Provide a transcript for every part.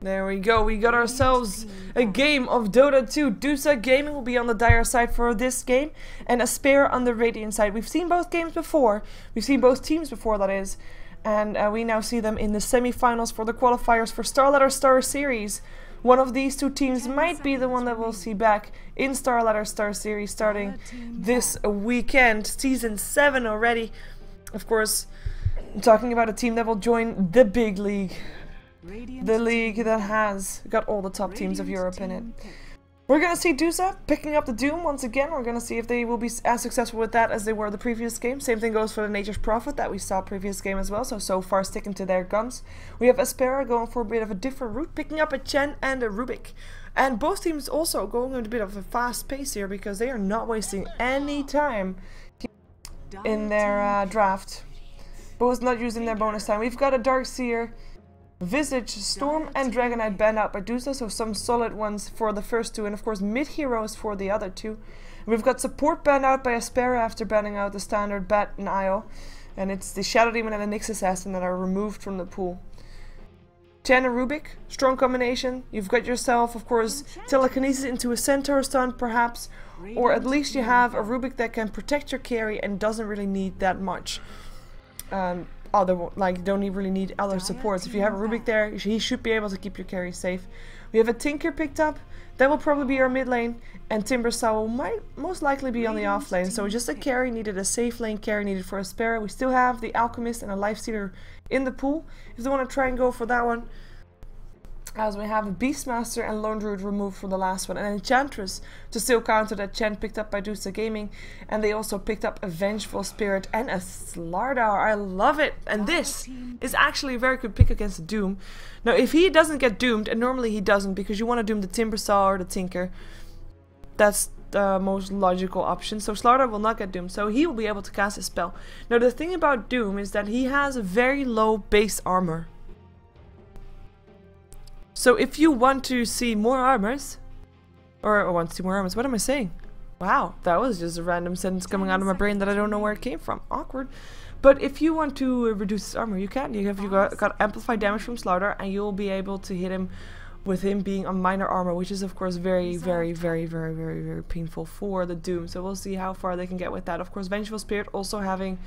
There we go, we got ourselves a game of Dota 2. Duza Gaming will be on the Dire side for this game, and aSpera on the Radiant side. We've seen both games before, we've seen both teams before, that is, and we now see them in the semi-finals for the qualifiers for StarLadder Star Series. One of these two teams might be the one that we'll see back in StarLadder Star Series starting this weekend. Season 7 already. Of course, I'm talking about a team that will join the big league. The league that has got all the top teams of Europe in it. We're gonna see Duza picking up the Doom once again. We're gonna see if they will be as successful with that as they were the previous game. Same thing goes for the Nature's Prophet that we saw previous game as well. So far sticking to their guns. We have aSpera going for a bit of a different route, picking up a Chen and a Rubik. And both teams also going at a bit of a fast pace here because they are not wasting any time in their draft. Both not using their bonus time. We've got a Darkseer, Visage, Storm and Dragonite banned out by Duza, so some solid ones for the first two, and of course mid-heroes for the other two. We've got support banned out by aSpera after banning out the standard Bat and Io, and it's the Shadow Demon and the Nyx Assassin that are removed from the pool. Chen and Rubik, strong combination. You've got yourself, of course, telekinesis into a Centaur stun perhaps, or at least you have a Rubik that can protect your carry and doesn't really need that much. Don't really need other supports. If you have a Rubik there, he should be able to keep your carry safe. We have a Tinker picked up. That will probably be our mid lane. And Timbersaw might most likely be on the off lane. So just a carry needed, a safe lane carry needed for aSpera. We still have the Alchemist and a Lifestealer in the pool, if they want to try and go for that one. As we have a Beastmaster and Lone Druid removed from the last one. And Enchantress to still counter that Chen picked up by Duza Gaming. And they also picked up a Vengeful Spirit and a SLTV. I love it. And this is actually a very good pick against the Doom. Now if he doesn't get doomed, and normally he doesn't because you want to doom the Timbersaw or the Tinker. That's the most logical option. So SLTV will not get doomed. So he will be able to cast a spell. Now the thing about Doom is that he has a very low base armor. So if you want to see more armors, or want to see more armors, what am I saying? Wow, that was just a random sentence coming out of my brain that I don't know where it came from. Awkward. But if you want to reduce his armor, you can. You got amplified damage from SLTV, and you'll be able to hit him with him being on minor armor, which is of course very painful for the Doom. So we'll see how far they can get with that. Of course, Vengeful Spirit also having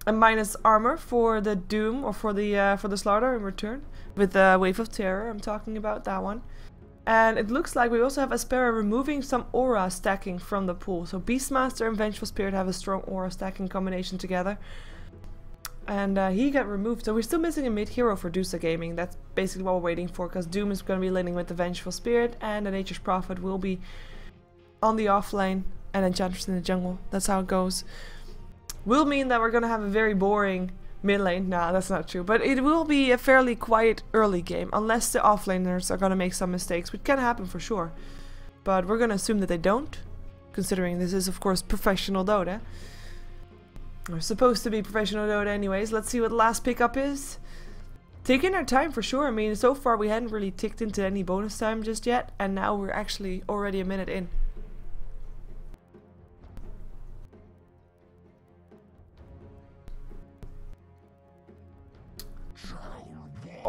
a minus armor for the Doom, or for the SLTV in return, with the Wave of Terror. I'm talking about that one. And it looks like we also have aSpera removing some aura stacking from the pool. So Beastmaster and Vengeful Spirit have a strong aura stacking combination together. And he got removed. So we're still missing a mid-hero for Duza Gaming. That's basically what we're waiting for, because Doom is going to be laning with the Vengeful Spirit, and the Nature's Prophet will be on the off lane, and Enchantress in the jungle. That's how it goes. Will mean that we're going to have a very boring mid lane. Nah, that's not true. But it will be a fairly quiet early game, unless the offlaners are going to make some mistakes, which can happen for sure. But we're going to assume that they don't, considering this is of course professional Dota. Or supposed to be professional Dota anyways. Let's see what the last pickup is. Taking our time for sure. I mean, so far we hadn't really ticked into any bonus time just yet, and now we're actually already a minute in.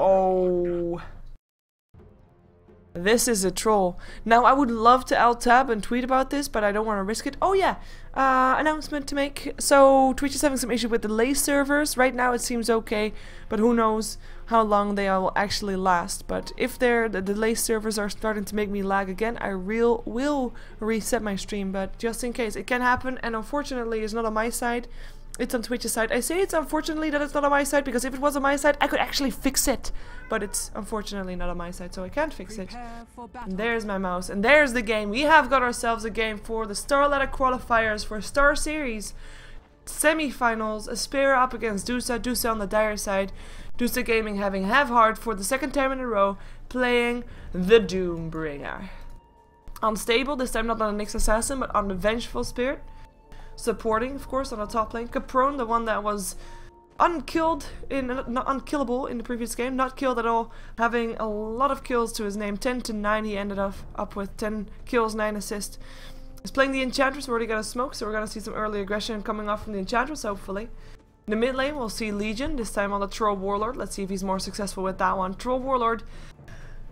Oh, this is a troll. Now I would love to alt tab and tweet about this, but I don't want to risk it. Oh yeah, announcement to make. So Twitch is having some issue with the delay servers. Right now it seems okay, but who knows how long they will actually last. But if the delay servers are starting to make me lag again, I will reset my stream. But just in case, it can happen, and unfortunately it's not on my side. It's on Twitch's side. I say it's unfortunately that it's not on my side, because if it was on my side, I could actually fix it. But it's unfortunately not on my side, so I can't fix it. And there's my mouse, and there's the game. We have got ourselves a game for the StarLadder qualifiers for Star Series semi-finals. aSpera up against Duza. Duza on the Dire side. Duza Gaming having Have-Heart for the second time in a row, playing the Doombringer. Unstable, this time not on the Nyx Assassin, but on the Vengeful Spirit. Supporting, of course, on the top lane. Caprone, the one that was unkillable in the previous game, not killed at all, having a lot of kills to his name. 10 to 9 he ended up with 10 kills, 9 assists. He's playing the Enchantress. We already got a smoke, so we're going to see some early aggression coming off from the Enchantress, hopefully. In the mid lane, we'll see Legion, this time on the Troll Warlord. Let's see if he's more successful with that one. Troll Warlord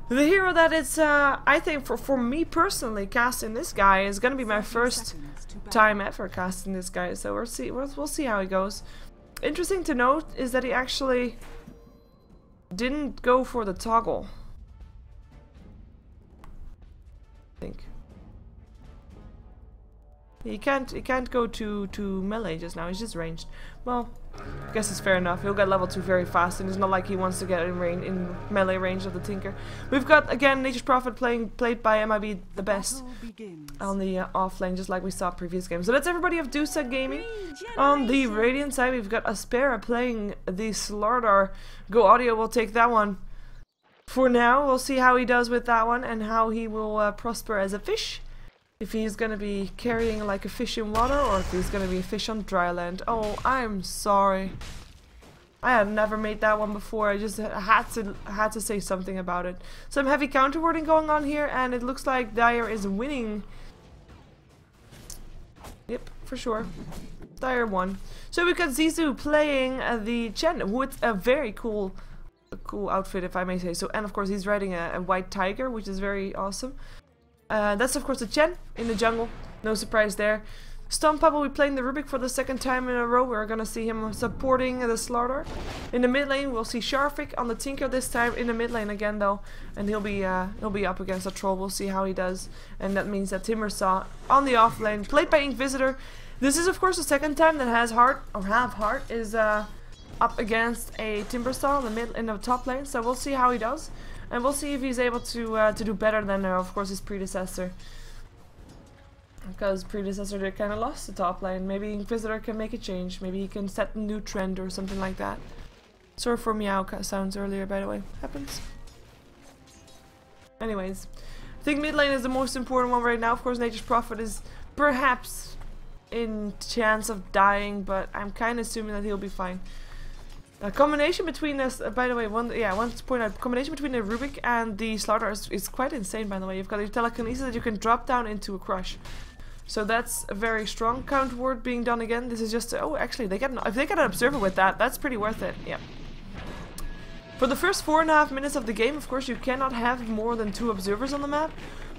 The hero that is, I think for me personally, casting this guy is gonna be my first time ever casting this guy. So we'll see how he goes. Interesting to note is that he actually didn't go for the toggle. I think he can't go to melee just now. He's just ranged. Well, I guess it's fair enough. He'll get level 2 very fast, and it's not like he wants to get in melee range of the Tinker. We've got again Nature's Prophet played by MIB the best on the off lane, just like we saw previous games. So that's everybody of Duza Gaming. On the Radiant side, we've got aSpera playing the SLTV. Go Audio will take that one. For now, we'll see how he does with that one and how he will prosper as a fish. If he's gonna be carrying like a fish in water, or if he's gonna be a fish on dry land. Oh, I'm sorry. I had never made that one before. I just had to say something about it. Some heavy counterwording going on here, and it looks like Dire is winning. Yep, for sure. Dire won. So we've got Zizou playing the Chen with a very cool outfit, if I may say so. And of course, he's riding a white tiger, which is very awesome. That's of course the Chen in the jungle, no surprise there. Stompa will be playing the Rubik for the second time in a row. We're gonna see him supporting the SLTV. In the mid lane, we'll see Sharfik on the Tinker this time in the mid lane again though, and he'll be up against a troll. We'll see how he does, and that means that Timbersaw on the off lane, played by Inquisitor. This is of course the second time that Has Heart or Have Heart is up against a Timbersaw in the top lane. So we'll see how he does. And we'll see if he's able to do better than, of course, his predecessor. Because predecessor did kind of lost the top lane. Maybe Inquisitor can make a change. Maybe he can set a new trend or something like that. Sorry for meow sounds earlier, by the way. Happens. Anyways, I think mid lane is the most important one right now. Of course, Nature's Prophet is perhaps in chance of dying, but I'm kind of assuming that he'll be fine. A combination between this, by the way, one to point out, combination between the Rubik and the SLTV is quite insane, by the way. You've got your telekinesis that you can drop down into a crush. So that's a very strong counter word being done again. This is just, oh, actually, if they get an observer with that, that's pretty worth it, yeah. For the first 4.5 minutes of the game, of course, you cannot have more than 2 observers on the map.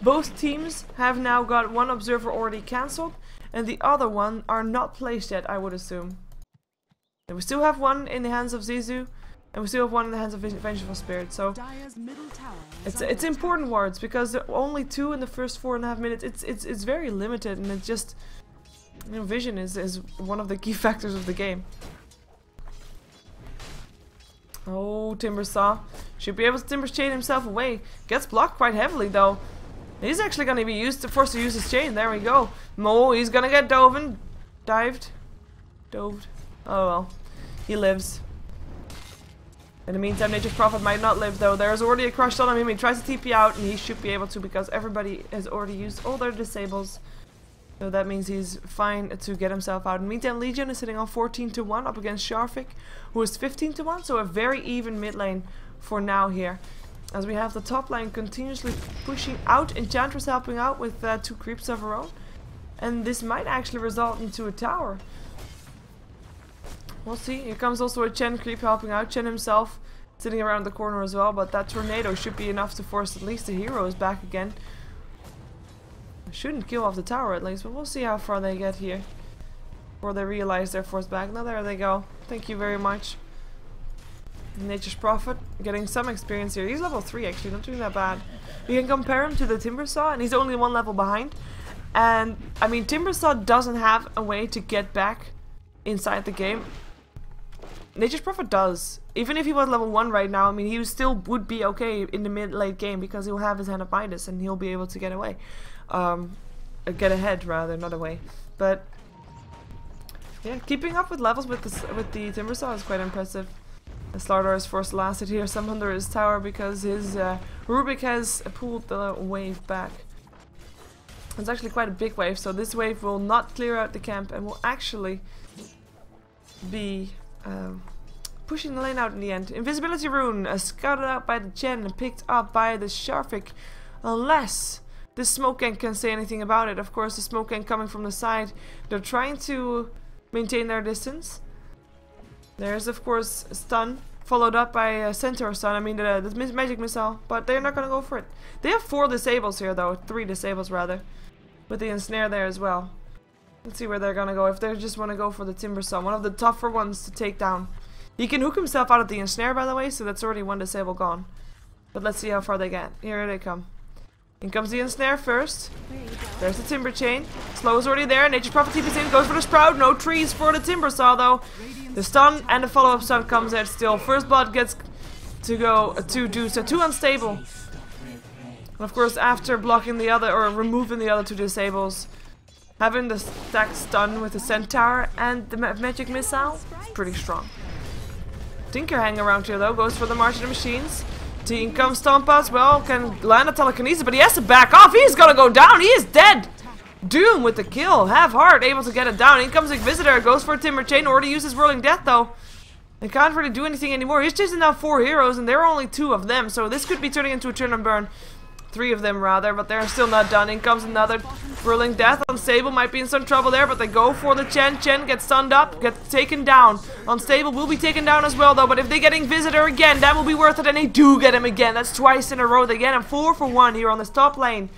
Both teams have now got 1 observer already cancelled, and the other one are not placed yet, I would assume. And we still have 1 in the hands of Zizou, and we still have 1 in the hands of Vengeful Spirit. So it's important words, because there are only 2 in the first 4.5 minutes. It's very limited, and it's just, you know, vision is one of the key factors of the game. Oh, Timbersaw should be able to Timber's chain himself away. Gets blocked quite heavily though. He's actually gonna be forced to use his chain. There we go. Mo, he's gonna get dived. Oh well. He lives. In the meantime, Nature's Prophet might not live though. There's already a crush on him. He tries to TP out, and he should be able to because everybody has already used all their disables. So that means he's fine to get himself out. In the meantime, Legion is sitting on 14-1 up against Sharfik, who is 15-1. So a very even mid lane for now here. As we have the top lane continuously pushing out. Enchantress helping out with 2 creeps of her own. And this might actually result into a tower. We'll see. Here comes also a Chen creep helping out. Chen himself sitting around the corner as well. But that tornado should be enough to force at least the heroes back again. Shouldn't kill off the tower at least, but we'll see how far they get here. Before they realize they're forced back. Now there they go. Thank you very much. Nature's Prophet getting some experience here. He's level 3 actually, not doing that bad. You can compare him to the Timbersaw, and he's only 1 level behind. And I mean, Timbersaw doesn't have a way to get back inside the game. Nature's Prophet does. Even if he was level 1 right now, I mean, he still would be okay in the mid-late game because he'll have his Hand of Midas and he'll be able to get away. Get ahead rather, not away. But yeah, keeping up with levels with the Timbersaw is quite impressive. The SLTV is forced to last it here, some under his tower because his Rubik has pulled the wave back. It's actually quite a big wave, so this wave will not clear out the camp and will actually be pushing the lane out in the end. Invisibility rune scouted out by the Chen and picked up by the Sharfik, unless the smoke gang can say anything about it. Of course, the smoke gang coming from the side. They're trying to maintain their distance. There's of course a stun Followed up by a Centaur Stun, I mean the Magic Missile, but they're not gonna go for it. They have 4 disables here though, 3 disables rather. With the Ensnare there as well. Let's see where they're gonna go, if they just wanna go for the Timber Saw, one of the tougher ones to take down. He can hook himself out of the Ensnare by the way, so that's already 1 disable gone. But let's see how far they get. Here they come. In comes the Ensnare first. There's the Timber Chain. Slow is already there. Nature's Prophet TP's in. Goes for the Sprout. No trees for the Timber Saw though. The stun and the follow-up stun comes out still. First blood gets to go to Duza. 2 unstable. And of course after blocking the other, or removing the other 2 disables, having the stack stun with the Centaur and the Magic Missile, it's pretty strong. Tinker hanging around here though. Goes for the March of the Machines. In comes Stompas, well, can land a telekinesis, but he has to back off. He's gonna go down. He is dead. Doom with the kill. Half heart, able to get it down. In comes Inquisitor, goes for a Timber Chain. Already uses Whirling Death though. They can't really do anything anymore. He's chasing down 4 heroes, and there are only 2 of them, so this could be turning into a turn and burn. 3 of them rather, but they're still not done. In comes another Whirling Death. Unstable might be in some trouble there, but they go for the Chen. Chen gets stunned up, gets taken down. Unstable will be taken down as well though, but if they get Inquisitor again, that will be worth it, and they do get him again. That's twice in a row. They get him 4 for 1 here on this top lane.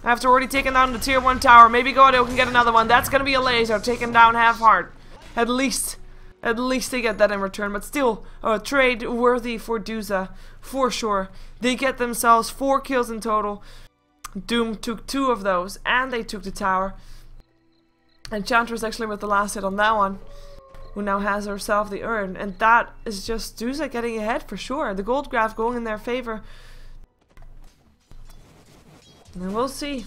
After already taking down the tier 1 tower, maybe Gordo can get another one. That's gonna be a laser, taking down half heart. At least they get that in return, but still a trade worthy for Duza, for sure. They get themselves 4 kills in total. Doom took 2 of those, and they took the tower. Enchantress actually with the last hit on that one, who now has herself the urn, and that is just Duza getting ahead for sure. The gold graph going in their favor. And we'll see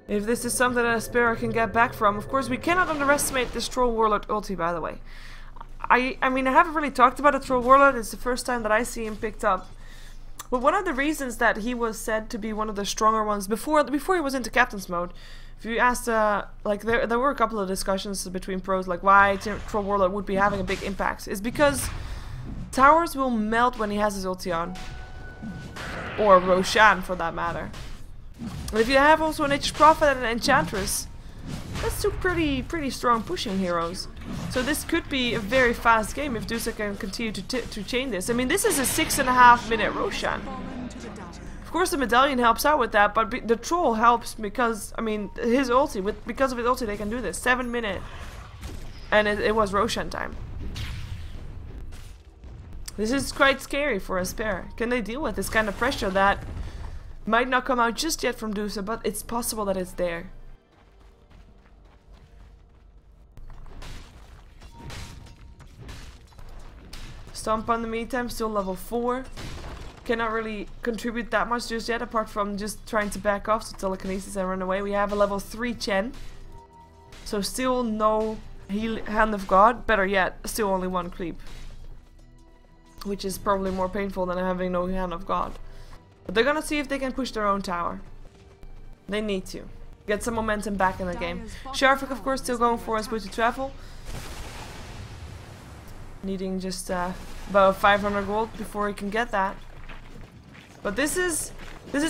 if this is something that aSpera can get back from. Of course, we cannot underestimate this Troll Warlord ulti, by the way. I mean, I haven't really talked about a Troll Warlord. It's the first time that I see him picked up. But one of the reasons that he was said to be one of the stronger ones before he was into Captain's mode, if you asked, like there were a couple of discussions between pros, like why Troll Warlord would be having a big impact, is because towers will melt when he has his ulti on, or Roshan for that matter. And if you have also an Nature's Prophet and an Enchantress, that's 2 pretty strong pushing heroes. So this could be a very fast game if Duza can continue to chain this. I mean, this is a 6.5 minute Roshan. Of course the medallion helps out with that, but the troll helps because, I mean, his ulti, because of his ulti they can do this. 7 minute. And it was Roshan time. This is quite scary for aSpera. Can they deal with this kind of pressure that might not come out just yet from Duza, but it's possible that it's there. Stomp on the meantime, still level 4. Cannot really contribute that much just yet, apart from just trying to back off, so telekinesis and run away. We have a level 3 Chen. So still no Hand of God. Better yet, still only 1 creep. Which is probably more painful than having no Hand of God. But they're gonna see if they can push their own tower. They need to. Get some momentum back in the game. Sharvik, of course, still going for his boot to travel. Needing just about 500 gold before he can get that. But this is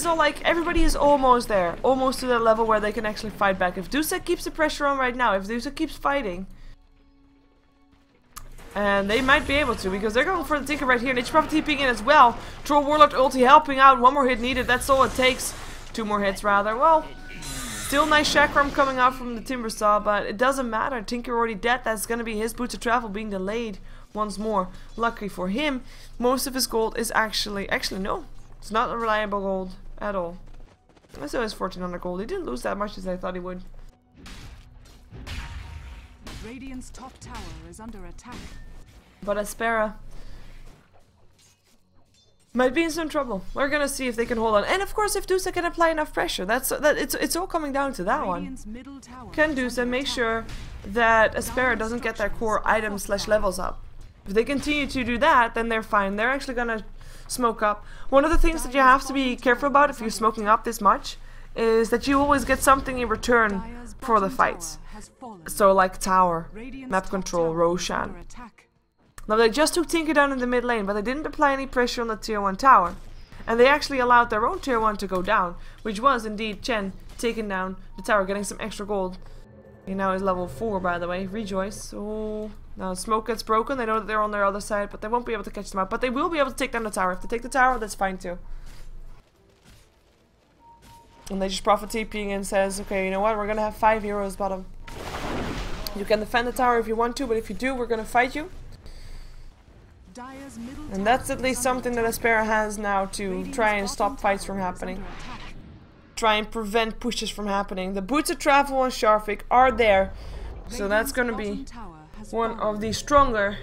all like, everybody is almost there. Almost to that level where they can actually fight back. If Duza keeps the pressure on right now, if Duza keeps fighting, and they might be able to, because they're going for the Tinker right here. Nature's Prophet TPing in as well. Troll Warlord ulti helping out. 1 more hit needed. That's all it takes. 2 more hits rather. Well, still nice chakram coming out from the Timber Saw, but it doesn't matter. Tinker already dead. That's going to be his boot to travel being delayed once more. Luckily for him, most of his gold is actually no. It's not a reliable gold at all. So it's 1400 gold. He didn't lose that much as I thought he would. Radiant's top tower is under attack. But aSpera might be in some trouble. We're gonna see if they can hold on. And of course if Duza can apply enough pressure. It's all coming down to that one. Can Duza make sure that aSpera doesn't get their core items / levels up? If they continue to do that, then they're fine. They're actually gonna smoke up. One of the things that you have to be careful about if you're smoking up this much is that you always get something in return for the fights. So like tower, map control, Roshan. Now they just took Tinker down in the mid lane, but they didn't apply any pressure on the tier 1 tower. And they actually allowed their own tier 1 to go down, which was indeed Chen taking down the tower, getting some extra gold. He now is level 4 by the way, Rejoice. So Now smoke gets broken, they know that they're on their other side, but they won't be able to catch them out. But they will be able to take down the tower. If they take the tower, that's fine too. And they just profit TPing and says, okay, you know what, we're gonna have 5 heroes bottom. You can defend the tower if you want to, but if you do, we're gonna fight you. And that's at least something that aSpera has now to try and stop fights from happening. Try and prevent pushes from happening. The boots of travel and Sharvik are there. So that's gonna be one of the stronger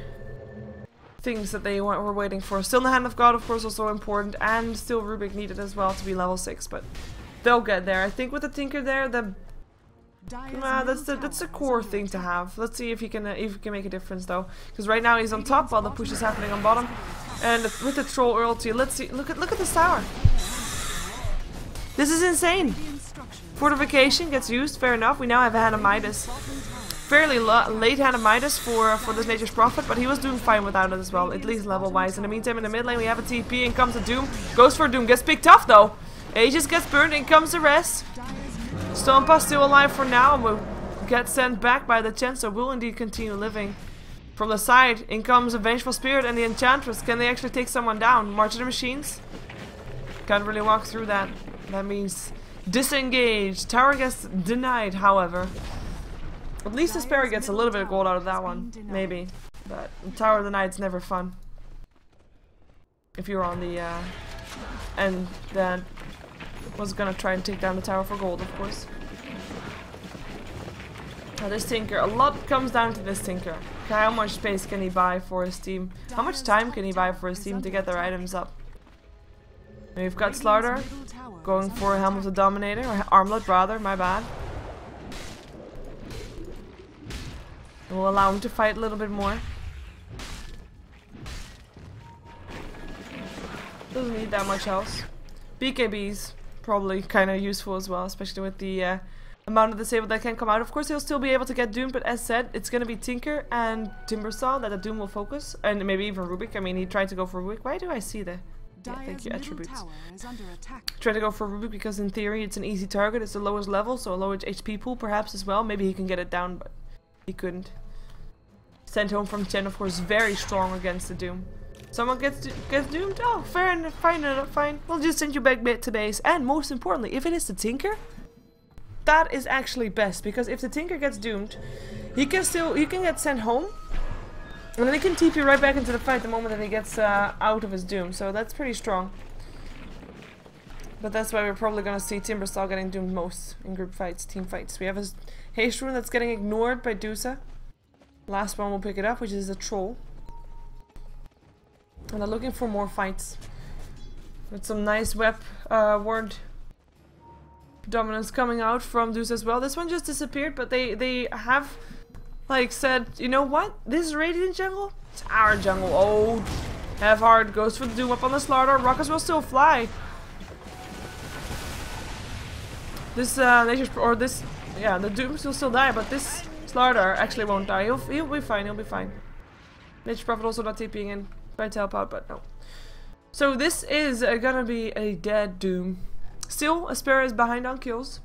things that they were waiting for. Still the Hand of God, of course, also important. And still Rubik needed as well to be level 6. But they'll get there. I think with the Tinker there, that's a core thing to have. Let's see if he can make a difference though, because right now he's on top while the push is happening on bottom. And with the troll ulti, let's see. Look at this tower. This is insane. Fortification gets used. Fair enough. We now have a Hand of Midas. Fairly late Hand of Midas for this Nature's Prophet, but he was doing fine without it as well, at least level wise. In the meantime, in the mid lane we have a TP. In comes a Doom. Goes for Doom. Gets picked off though. Aegis gets burned. In comes the rest. Stompa still alive for now and will get sent back by the Chen, so will indeed continue living. From the side, in comes a Vengeful Spirit and the Enchantress. Can they actually take someone down? March of the Machines? Can't really walk through that. That means disengage. Tower gets denied, however. At least aSpera gets a little bit of gold out of that one. Maybe. But Tower denied's never fun. If you're on the end that was gonna try and take down the tower for gold, of course. Now this Tinker, a lot comes down to this Tinker. How much space can he buy for his team? How much time can he buy for his team to get their items up? And we've got SLTV going for a Helm of the Dominator, or Armlet rather, my bad. We'll allow him to fight a little bit more. Doesn't need that much else. BKBs. Probably kind of useful as well, especially with the amount of disable that can come out. Of course, he'll still be able to get doomed, but as said, it's going to be Tinker and Timbersaw that the Doom will focus, and maybe even Rubik. I mean, he tried to go for Rubik. Why do I see the... Yeah, thank you, attributes. Try to go for Rubik because in theory it's an easy target. It's the lowest level, so a lower HP pool perhaps as well. Maybe he can get it down, but he couldn't. Sent home from Chen, of course, very strong against the Doom. Someone gets doomed? Oh, fair enough, fine. We'll just send you back to base. And most importantly, if it is the Tinker, that is actually best. Because if the Tinker gets doomed, he can get sent home. And then he can TP right back into the fight the moment that he gets out of his Doom. So that's pretty strong. But that's why we're probably going to see Timbersaw getting doomed most in group fights, team fights. We have his haste rune that's getting ignored by Duza. Last one will pick it up, which is a troll. And they're looking for more fights. With some nice word dominance coming out from Duza as well. This one just disappeared, but they have like said, you know what? This is Radiant jungle? It's our jungle. Oh, have hard goes for the Doom up on the SLTV. Rockets will still fly. This the Dooms will still die, but this SLTV actually won't die. He'll be fine, he'll be fine. Nature's Prophet also not TPing in. Tried to help out, but no. So this is gonna be a dead Doom. Still, aSpera is behind on kills.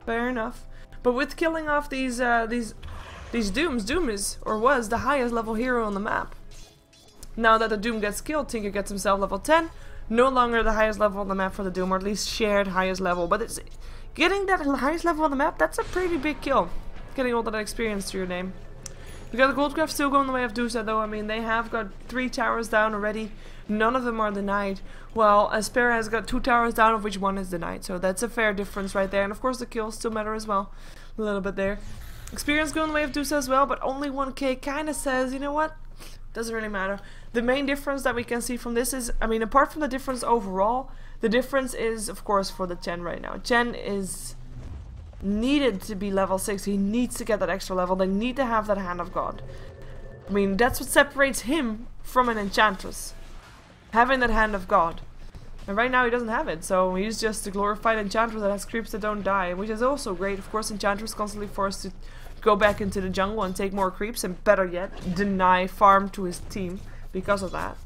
Fair enough. But with killing off these Dooms, Doom is, or was, the highest level hero on the map. Now that the Doom gets killed, Tinker gets himself level 10. No longer the highest level on the map for the Doom, or at least shared highest level. But it's getting that highest level on the map, that's a pretty big kill. Getting all that experience to your name. We got the Goldcraft still going the way of Duza though. I mean, they have got 3 towers down already. None of them are denied. Well, aSpera has got 2 towers down, of which 1 is denied. So that's a fair difference right there. And of course the kills still matter as well. A little bit there. Experience going the way of Duza as well, but only 1k kind of says, you know what? Doesn't really matter. The main difference that we can see from this is, I mean, apart from the difference overall, the difference is, of course, for the Chen right now. Chen is needed to be level 6. He needs to get that extra level. They need to have that Hand of God. I mean, that's what separates him from an Enchantress. Having that Hand of God. And right now he doesn't have it, so he's just a glorified Enchantress that has creeps that don't die, which is also great. Of course, Enchantress constantly forced to go back into the jungle and take more creeps, and better yet, deny farm to his team because of that.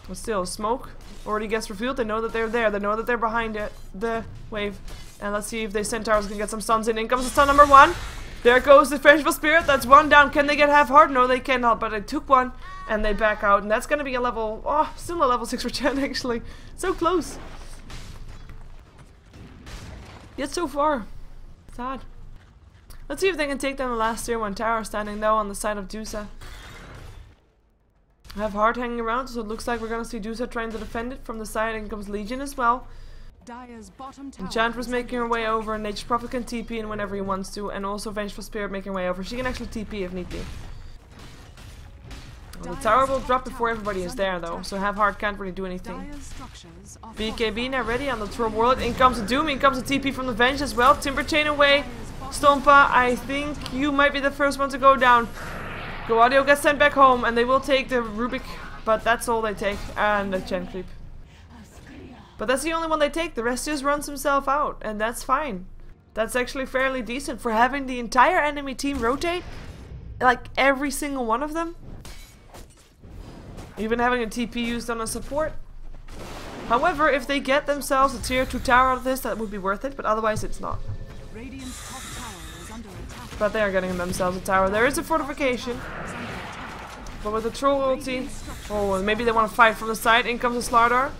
But still, smoke already gets revealed. They know that they're there. They know that they're behind it, the wave. And let's see if the Centaurs can get some stuns in. In comes the stun number 1. There goes the Vengeful Spirit. That's one down. Can they get half hard? No, they cannot. But they took one and they back out. And that's going to be a level... Oh, still a level 6 for Chen, actually. So close. Yet so far. Sad. Let's see if they can take down the last tier 1 tower, standing though on the side of Duza. Have hard hanging around, so it looks like we're going to see Duza trying to defend it. From the side in comes Legion as well. Enchantress making her way over, and Nature's Prophet can TP in whenever he wants to, and also Vengeful Spirit making her way over. She can actually TP if need be. Well, the tower will drop before everybody is there though, so Have Heart can't really do anything. BKB now ready on the Troll Warlord. In comes the Doom, in comes the TP from the Venge as well. Timber Chain away. Stompa, I think you might be the first one to go down. Go Audio gets sent back home, and they will take the Rubik, but that's all they take, and the Chen Creep. But that's the only one they take. The rest just runs himself out, and that's fine. That's actually fairly decent for having the entire enemy team rotate. Like every single one of them. Even having a TP used on a support. However, if they get themselves a tier 2 tower out of this, that would be worth it, but otherwise it's not. But they are getting themselves a tower. There is a fortification. But with the troll ulti... Oh, maybe they want to fight from the side. In comes the SLTV.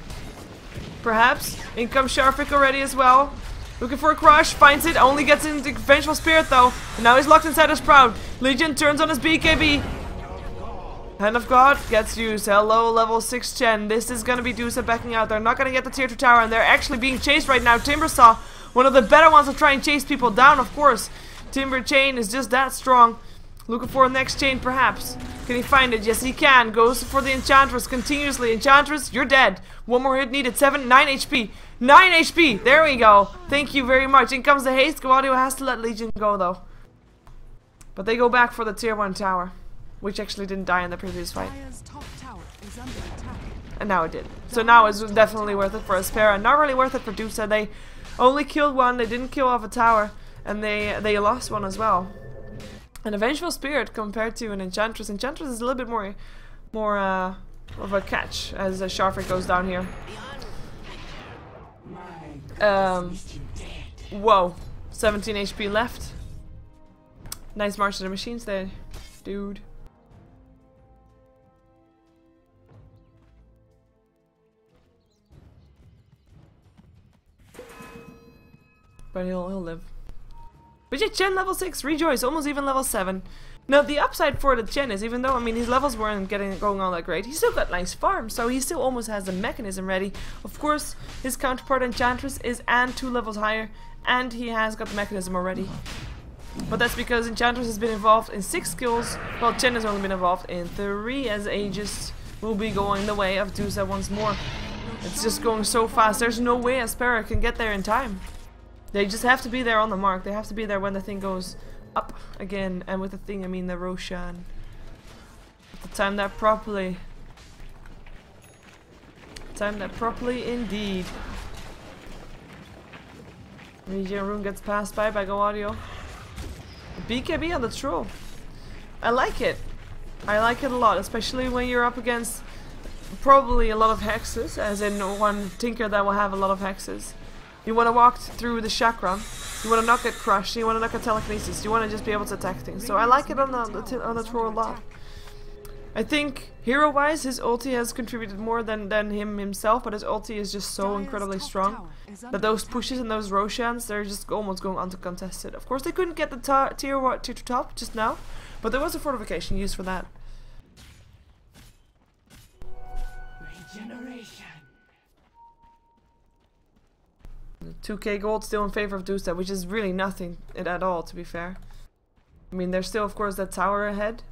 Perhaps. In comes Sharvik already as well. Looking for a crush. Finds it. Only gets into Vengeful Spirit though. And now he's locked inside his Sprout. Legion turns on his BKB. Hand of God gets used. Hello, level 6 Chen. This is going to be Duza backing out. They're not going to get the tier 2 tower. And they're actually being chased right now. Timbersaw, one of the better ones to try and chase people down, of course. Timber Chain is just that strong. Looking for a next chain, perhaps. Can he find it? Yes, he can. Goes for the Enchantress continuously. Enchantress, you're dead. One more hit needed. 9 HP. 9 HP. There we go. Thank you very much. In comes the haste. Gaudio has to let Legion go, though. But they go back for the tier 1 tower, which actually didn't die in the previous fight. And now it did. So now it's definitely worth it for aSpera. Not really worth it for Duza. They only killed one. They didn't kill off a tower. And they lost one as well. And a Vengeful Spirit compared to an Enchantress. Enchantress is a little bit more of a catch as Sharvik goes down here. Whoa. 17 HP left. Nice March to the Machines there, dude. But he'll live. But yeah, Chen level 6, Rejoice, almost even level 7. Now the upside for the Chen is, even though, I mean, his levels weren't going on that great, he still got nice farm, so he still almost has the mechanism ready. Of course, his counterpart Enchantress is and 2 levels higher, and he has got the mechanism already. But that's because Enchantress has been involved in 6 skills, while Chen has only been involved in 3, as Aegis will be going the way of Duza once more. It's just going so fast, there's no way aSpera can get there in time. They just have to be there on the mark. They have to be there when the thing goes up again. And with the thing, I mean the Roshan. To time that properly. Time that properly indeed. Region Room gets passed by Gaudio. BKB on the troll. I like it. I like it a lot, especially when you're up against probably a lot of hexes, as in one Tinker that will have a lot of hexes. You want to walk through the chakra, you want to not get crushed, you want to not get telekinesis, you want to just be able to attack things. So I like it on the troll a lot. I think hero-wise his ulti has contributed more than him himself, but his ulti is just so incredibly strong that those pushes and those Roshans, they're just almost going uncontested. Of course they couldn't get the tier 2 top just now, but there was a fortification used for that. Regeneration. 2k gold still in favor of Duza, which is really nothing at all, to be fair. I mean, there's still, of course, that tower ahead.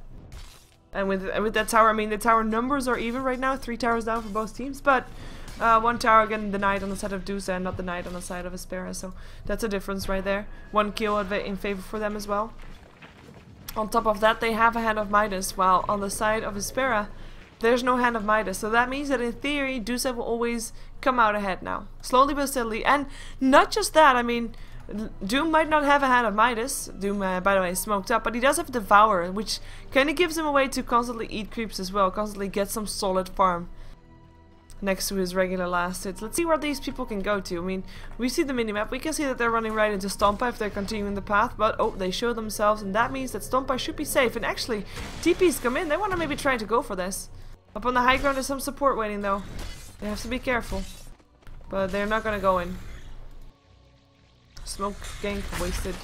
And with that tower, I mean, the tower numbers are even right now. 3 towers down for both teams. But 1 tower getting denied on the side of Duza and not denied on the side of aSpera. So that's a difference right there. 1 kill in favor for them as well. On top of that, they have a Hand of Midas. While on the side of aSpera, there's no Hand of Midas. So that means that in theory, Duza will always come out ahead now. Slowly but steadily. And not just that, I mean, Doom might not have a Hand of Midas. Doom, by the way, is smoked up. But he does have Devour, which kind of gives him a way to constantly eat creeps as well. Constantly get some solid farm. next to his regular last hits. Let's see where these people can go to. I mean, we see the minimap. We can see that they're running right into Stompa if they're continuing the path. But, oh, they show themselves. And that means that Stompa should be safe. And actually, TP's come in. They want to maybe try to go for this. Up on the high ground, there's some support waiting, though. They have to be careful. But they're not going to go in. Smoke gank wasted.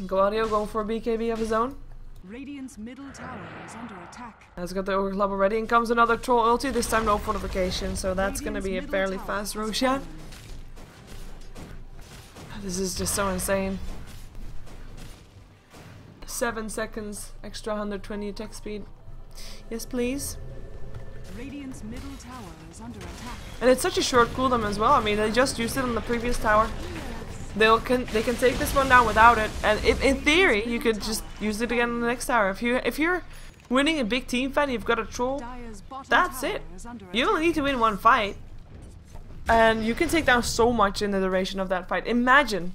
Gaudio going for a BKB of his own. Radiant's middle tower is under attack. Has got the Ogre Club already, and comes another troll ulti, this time no fortification, so that's gonna be a fairly fast Roshan. This is just so insane. 7 seconds, extra 120 attack speed. Yes, please. Radiant's middle tower is under attack. And it's such a short cooldown as well. I mean, they just used it on the previous tower. They can take this one down without it, and in theory, you could just use it again on the next tower. If you're winning a big team fight, you've got a troll. That's it. You only need to win one fight, and you can take down so much in the duration of that fight. Imagine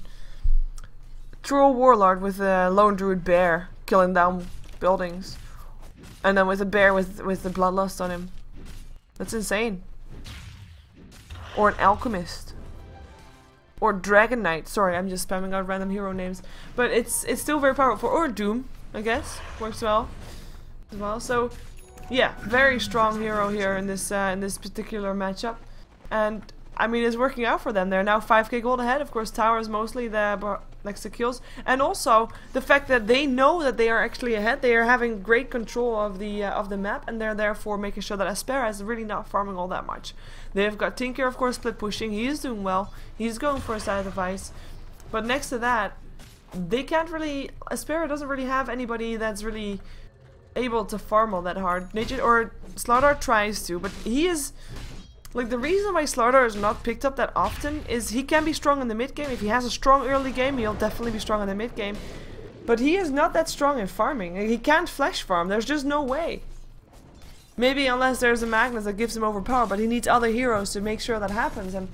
troll warlord with a lone druid bear killing down buildings, and then with a bear with the bloodlust on him. That's insane. Or an alchemist. Or Dragon Knight. Sorry, I'm just spamming out random hero names. But it's still very powerful. Or Doom, I guess. Works well as well. So yeah, very strong hero here in this particular matchup. And I mean, it's working out for them. They're now 5k gold ahead. Of course, tower is mostly the next to kills. And also the fact that they know that they are actually ahead. They are having great control of the map, and they're therefore making sure that aSpera is really not farming all that much. They've got Tinker, of course, split pushing. He is doing well. He's going for a side of ice. But next to that, they can't really... aSpera doesn't really have anybody that's really able to farm all that hard. Or SLTV tries to, but he is... Like, the reason why SLTV is not picked up that often is he can be strong in the mid game. If he has a strong early game, he'll definitely be strong in the mid game. But he is not that strong in farming. He can't flash farm. There's just no way. Maybe unless there's a Magnus that gives him overpower, but he needs other heroes to make sure that happens, and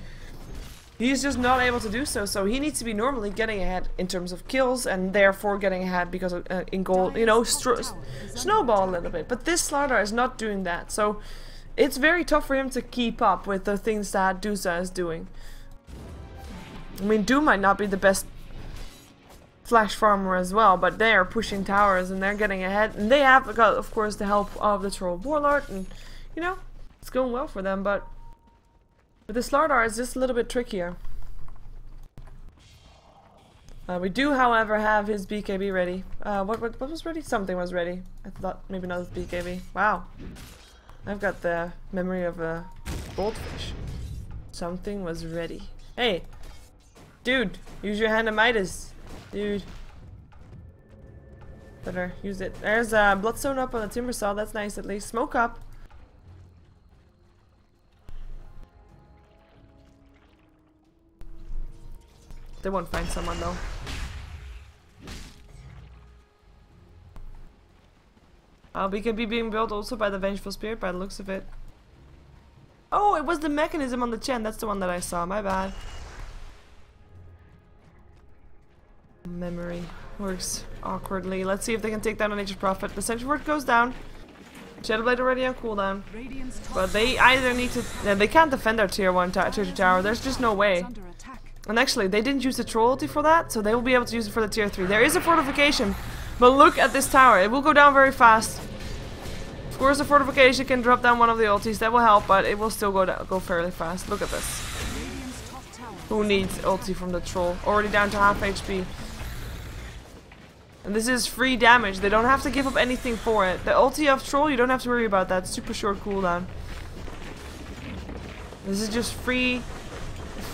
he's just not able to do so. So he needs to be normally getting ahead in terms of kills, and therefore getting ahead because of, in gold, you know, snowball a little bit. But this SLTV is not doing that, so it's very tough for him to keep up with the things that Duza is doing. I mean, Doom might not be the best flash farmer as well, but they are pushing towers and they're getting ahead, and they have got, of course, the help of the troll warlord, and you know, it's going well for them. But with the SLTV, it's just a little bit trickier. We do, however, have his BKB ready. What was ready? Something was ready. I thought maybe not his BKB. Wow, I've got the memory of a goldfish. Something was ready. Hey, dude, use your hand of Midas. Dude. Better use it. There's a bloodstone up on the timber saw. That's nice at least. Smoke up. They won't find someone though. BKB being built also by the Vengeful Spirit by the looks of it. Oh, it was the mechanism on the Chen. That's the one that I saw. My bad. Memory works awkwardly. Let's see if they can take down a Nature's Prophet. The Sentry Ward goes down. Shadowblade already on cooldown. But they either need to... they can't defend their tier 1 tier 2 tower. There's just no way. And actually, they didn't use the troll ulti for that, so they will be able to use it for the tier 3. There is a fortification, but look at this tower. It will go down very fast. Of course, the fortification can drop down one of the ultis. That will help, but it will still go fairly fast. Look at this. Who needs ulti from the troll? Already down to half HP. And this is free damage. They don't have to give up anything for it. The ulti of troll, you don't have to worry about that. Super short cooldown. This is just free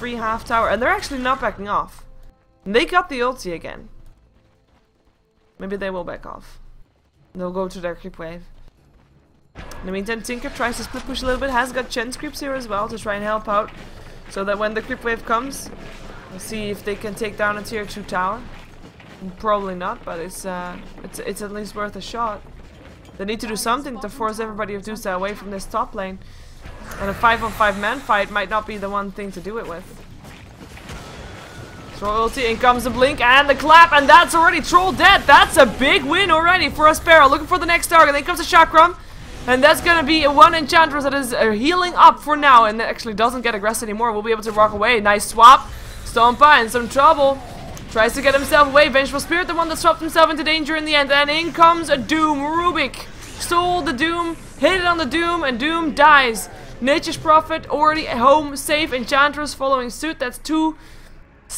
half tower. And they're actually not backing off. And they got the ulti again. Maybe they will back off. They'll go to their creep wave. In the meantime, Tinker tries to split push a little bit. Has got Chen's creeps here as well to try and help out. So that when the creep wave comes, we'll see if they can take down a tier 2 tower. Probably not, but it's at least worth a shot. They need to do something to force everybody of Duza away from this top lane. And a 5-on-5 man fight might not be the one thing to do it with. Troll ulti, in comes the blink and the clap, and that's already Troll dead. That's a big win already for aSpera. Looking for the next target. Then comes the chakram, and that's gonna be a one enchantress that is healing up for now, and actually doesn't get aggressive anymore. We'll be able to walk away. Nice swap. Stompa in some trouble. Tries to get himself away. Vengeful Spirit, the one that swapped himself into danger in the end, and in comes a Doom. Rubik stole the Doom, hit it on the Doom, and Doom dies. Nature's Prophet already home safe. Enchantress following suit. That's two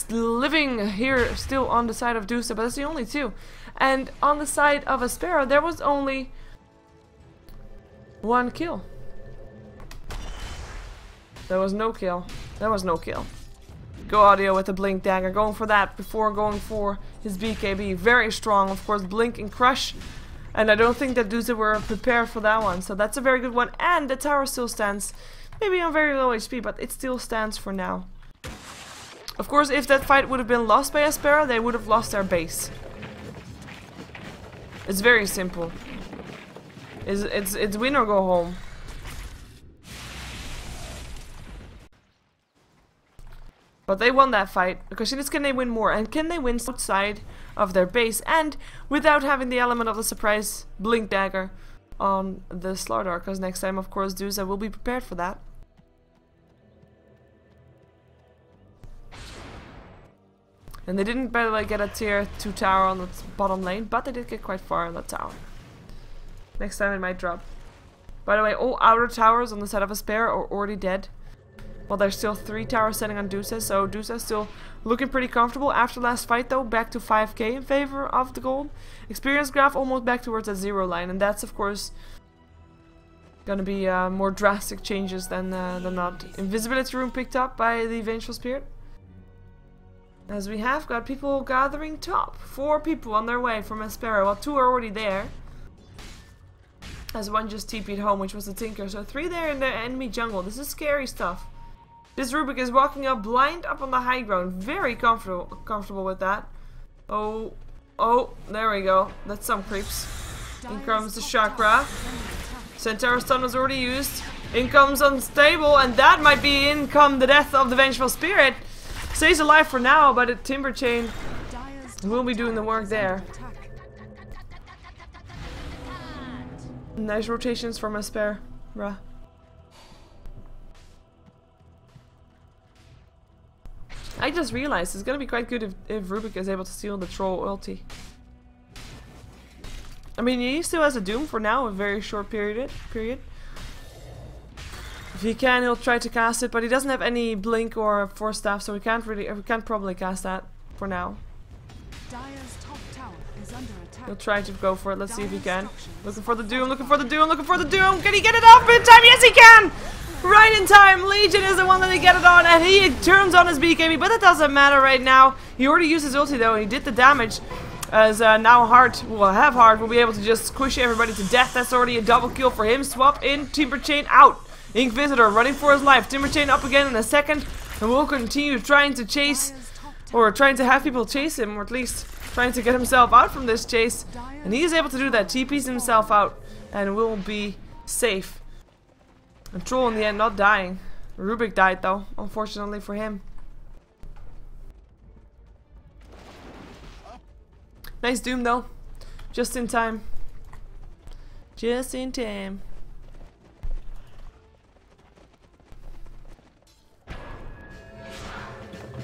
living here still on the side of Duza, but that's the only two. And on the side of aSpera, there was only one kill. There was no kill. There was no kill. Go Audio with the Blink Dagger, going for that before going for his BKB. Very strong, of course, Blink and Crush. And I don't think that Duza were prepared for that one, so that's a very good one. And the tower still stands, maybe on very low HP, but it still stands for now. Of course, if that fight would have been lost by aSpera, they would have lost their base. It's very simple. It's win or go home. But they won that fight. The question is, can they win more? And can they win outside of their base and without having the element of the surprise Blink Dagger on the SLTV? Because next time, of course, Duza will be prepared for that. And they didn't, by the way, get a tier 2 tower on the bottom lane, but they did get quite far on that tower. Next time it might drop. By the way, all outer towers on the side of aSpera are already dead. Well, there's still 3 towers standing on Duza, so Duza still looking pretty comfortable. After last fight though, back to 5k in favor of the gold. Experience graph almost back towards that 0 line, and that's of course gonna be more drastic changes than not. Invisibility room picked up by the Vengeful Spirit. As we have got people gathering top. 4 people on their way from aSpera. Well, 2 are already there. As 1 just TP'd home, which was the Tinker. So 3 there in the enemy jungle. This is scary stuff. This Rubik is walking up blind up on the high ground. Very comfortable with that. Oh, there we go. That's some creeps. In comes the Chakra. Centaur stun was already used. In comes Unstable, and that might be in come the death of the Vengeful Spirit. Stays alive for now, but a Timber Chain will be doing the work there. Nice rotations from aSpera. I just realized it's gonna be quite good if Rubik is able to steal the Troll ulti. I mean, he still has a Doom for now, a very short period. If he can, he'll try to cast it, but he doesn't have any Blink or Force Staff, so we can't probably cast that for now. He'll try to go for it. Let's see if he can. Looking for the Doom, looking for the Doom, looking for the Doom. Can he get it off in time? Yes, he can! Right in time. Legion is the one that he get it on, and he turns on his BKB, but that doesn't matter right now. He already used his ulti though, and he did the damage. As now Heart will be able to just squish everybody to death. That's already a double kill for him. Swap in, Timber Chain out. Inquisitor running for his life. Timber Chain up again in a second, and we'll continue trying to chase, or trying to have people chase him, or at least trying to get himself out from this chase. And he is able to do that. TP's himself out, and will be safe. And Troll in the end not dying. Rubik died though, unfortunately for him. Nice Doom though. Just in time. Just in time.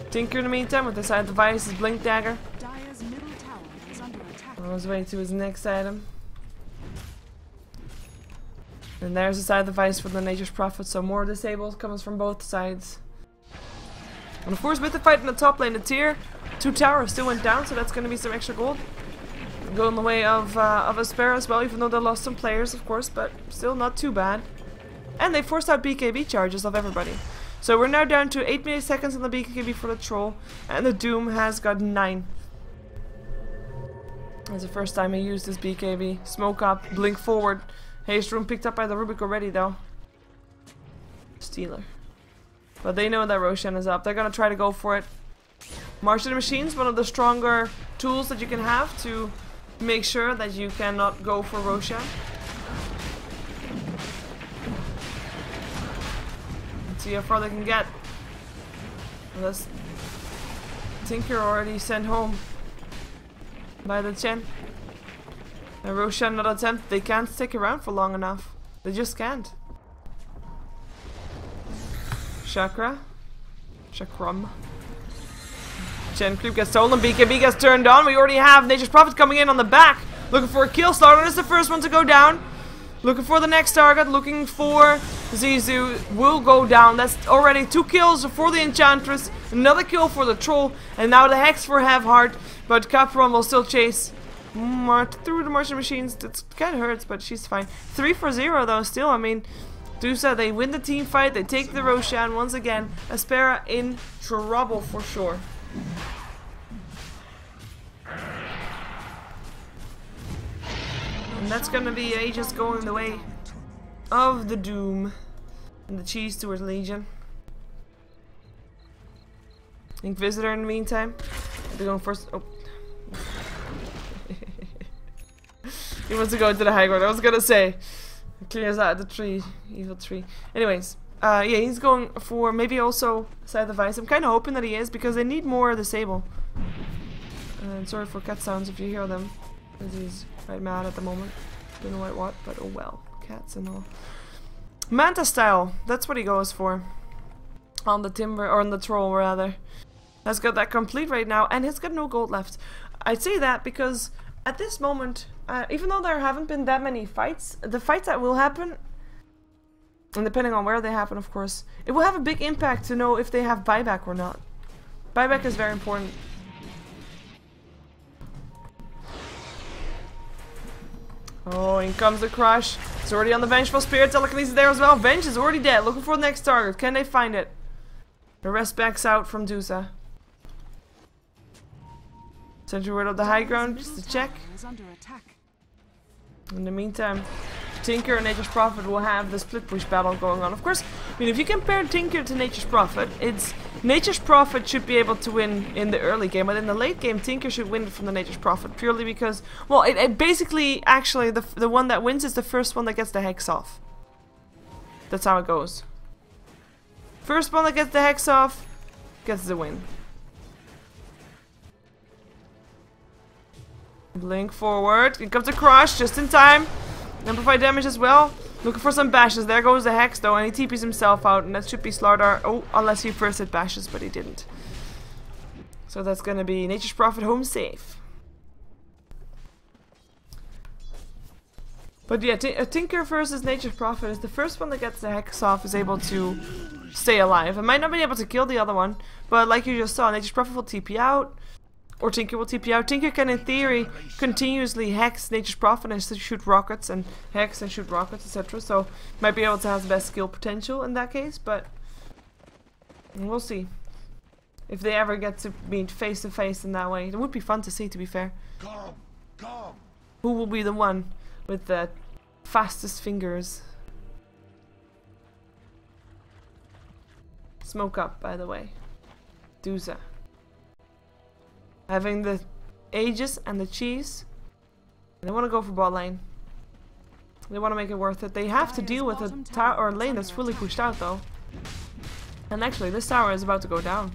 Tinker in the meantime with the side device, his Blink Dagger. On his way to his next item. And there's the side device for the Nature's Prophet, so more disables comes from both sides. And of course with the fight in the top lane, the tier 2 tower still went down, so that's going to be some extra gold. Go in the way of aSpera as well, even though they lost some players of course, but still not too bad. And they forced out BKB charges of everybody. So we're now down to 8 milliseconds on the BKB for the Troll, and the Doom has got 9. That's the first time he used his BKB. Smoke up, blink forward. Haste Room picked up by the Rubik already though. Stealer. But they know that Roshan is up. They're gonna try to go for it. March of the Machines, one of the stronger tools that you can have to make sure that you cannot go for Roshan. Let's see how far they can get. Tinker already sent home by the Chen. And Roshan not attempt. They can't stick around for long enough. They just can't. Chakram. Chen creep gets stolen. BKB gets turned on. We already have Nature's Prophet coming in on the back. Looking for a kill. StarLadder is the first one to go down. Looking for the next target. Looking for Zizou. Will go down. That's already 2 kills for the Enchantress. Another kill for the Troll. And now the Hex for Half Heart. But Capron will still chase through the Martian Machines. That kind of hurts, but she's fine. 3 for 0 though still. I mean, Duza, they win the team fight. They take the Roshan once again. aSpera in trouble for sure. And that's gonna be Aegis going the way of the Doom. And the cheese towards Legion. Inquisitor in the meantime. They're going first. Oh. He wants to go into the high ground. I was gonna say. Clears out the tree. Evil tree. Anyways. Yeah, he's going for maybe also side the Vice. I'm kind of hoping that he is because they need more of the Sable. And sorry for cat sounds if you hear them. Because he's quite mad at the moment. Don't know what, but oh well. Cats and all. Manta style. That's what he goes for. On the Timber, or on the Troll rather. Has got that complete right now, and he's got no gold left. I'd say that because at this moment, even though there haven't been that many fights, the fights that will happen, and depending on where they happen, of course, it will have a big impact to know if they have buyback or not. Buyback is very important. Oh, in comes the crush. It's already on the Vengeful Spirit. Telekinesis there as well. Venge is already dead. Looking for the next target. Can they find it? The rest backs out from Duza. Sentry word of the high ground just to check. In the meantime, Tinker and Nature's Prophet will have the split push battle going on. Of course, I mean, if you compare Tinker to Nature's Prophet, it's Nature's Prophet should be able to win in the early game, but in the late game, Tinker should win from the Nature's Prophet purely because, well, it basically, actually, the one that wins is the first one that gets the Hex off. That's how it goes. First one that gets the Hex off gets the win. Blink forward. Here comes a crush just in time. Amplify damage as well. Looking for some bashes. There goes the Hex though, and he TPs himself out, and that should be SLTV. Oh, unless he first hit bashes, but he didn't. So that's gonna be Nature's Prophet home safe. But yeah, Tinker versus Nature's Prophet is the first one that gets the Hex off is able to stay alive. I might not be able to kill the other one, but like you just saw, Nature's Prophet will TP out. Or Tinker will TP out. Tinker can, in theory, continuously hex Nature's Prophet and shoot rockets, and hex and shoot rockets, etc. So, might be able to have the best skill potential in that case, but we'll see. If they ever get to meet face to face in that way. It would be fun to see, to be fair. Who will be the one with the fastest fingers? Smoke up, by the way. Duza. Having the Aegis and the cheese. They want to go for bot lane. They want to make it worth it. They have to deal with a tower or lane that's fully pushed out though. And actually, this tower is about to go down.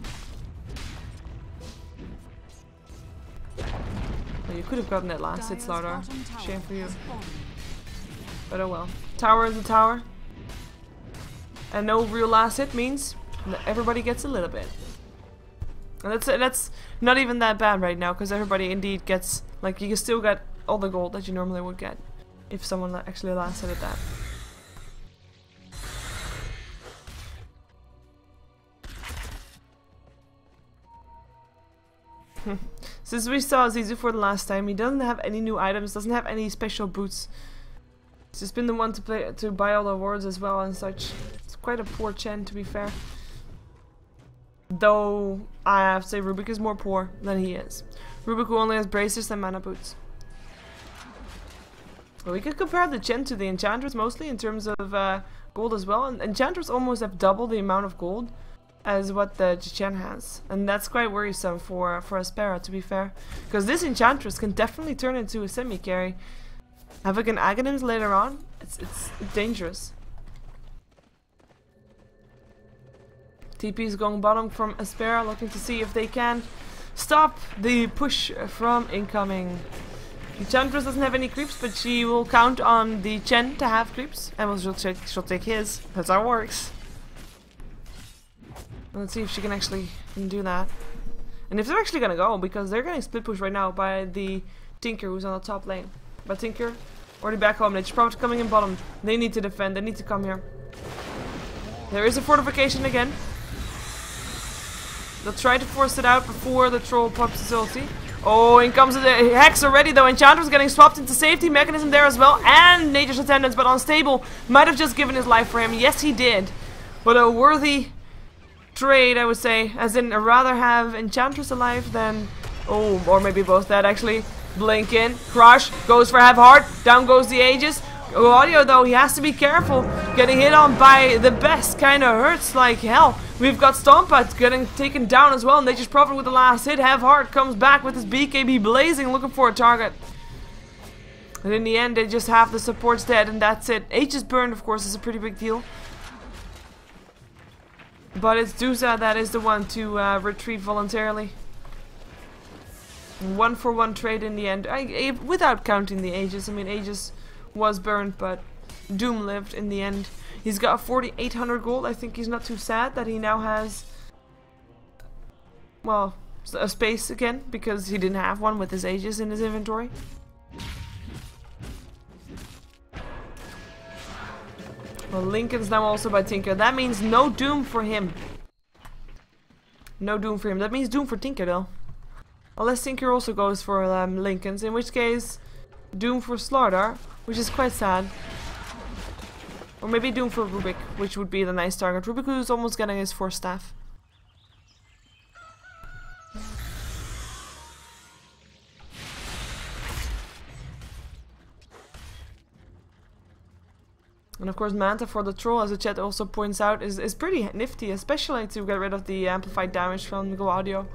Well, you could have gotten it last hit, SLTV. Shame for you. But oh well. Tower is a tower. And no real last hit means that everybody gets a little bit. And that's not even that bad right now, because everybody indeed gets, like, you can still get all the gold that you normally would get if someone actually last hit at that. Since we saw Zizou for the last time, he doesn't have any new items, doesn't have any special boots. He's just been the one to buy all the awards as well and such. It's quite a poor Chen, to be fair. Though, I have to say Rubik is more poor than he is. Rubik who only has bracers and mana boots. Well, we could compare the Chen to the Enchantress mostly in terms of gold as well. And Enchantress almost have double the amount of gold as what the Chen has. And that's quite worrisome for aSpera, to be fair. Because this Enchantress can definitely turn into a semi-carry. Having an Aghanims later on, it's dangerous. TP is going bottom from aSpera, looking to see if they can stop the push from incoming. Enchantress doesn't have any creeps, but she will count on the Chen to have creeps, and she'll take his. That's how it works. Let's see if she can actually do that. And if they're actually gonna go, because they're getting split push right now by the Tinker who's on the top lane. But Tinker already back home. Nature's Prophet coming in bottom. They need to defend. They need to come here. There is a fortification again. They'll try to force it out before the troll pops his ulti. Oh, in comes the Hex already though. Enchantress getting swapped into safety mechanism there as well. And Nature's Attendance, but unstable. Might have just given his life for him. Yes, he did. But a worthy trade, I would say. As in, I'd rather have Enchantress alive than... Oh, or maybe both that actually. Blink in. Crush. Goes for Have Heart. Down goes the Aegis. Audio though, he has to be careful. Getting hit on by the best kind of hurts like hell. We've got Stompat getting taken down as well. And they just profit with the last hit. Have Heart comes back with his BKB blazing, looking for a target. And in the end, they just have the supports dead, and that's it. Aegis burned, of course, is a pretty big deal. But it's Duza that is the one to retreat voluntarily. 1-for-1 trade in the end. Without counting the Aegis. I mean, Aegis was burned, but Doom lived in the end. He's got 4,800 gold. I think he's not too sad that he now has, well, a space again, because he didn't have one with his Aegis in his inventory. Well, Lincoln's now also by Tinker. That means no Doom for him. No Doom for him. That means Doom for Tinker though. Unless Tinker also goes for Lincoln's, in which case Doom for SLTV, which is quite sad. Or maybe Doom for Rubik, which would be the nice target. Rubik who's almost getting his 4 staff. And of course Manta for the troll, as the chat also points out, is pretty nifty, especially to get rid of the amplified damage from Go Audio.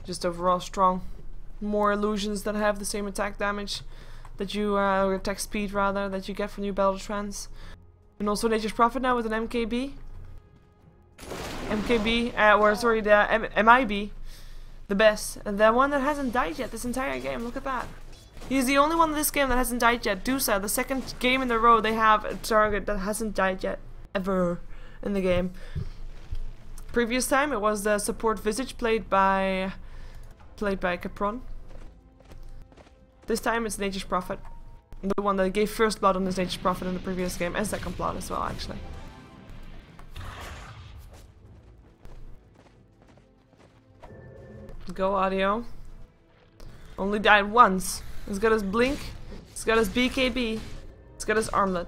Just overall strong. More illusions that have the same attack damage that you, or attack speed rather, that you get from your battle trance. And also Nature's Prophet now with an MKB. Or sorry, the MIB. The best. And the one that hasn't died yet this entire game, look at that. He's the only one in this game that hasn't died yet. Duza, the second game in a row they have a target that hasn't died yet. Ever in the game. Previous time it was the support Visage played by Capron. This time it's Nature's Prophet. The one that gave first blood on his Nature's Prophet in the previous game, and second blood as well actually. Go Audio. Only died once. He's got his Blink, he's got his BKB, he's got his Armlet.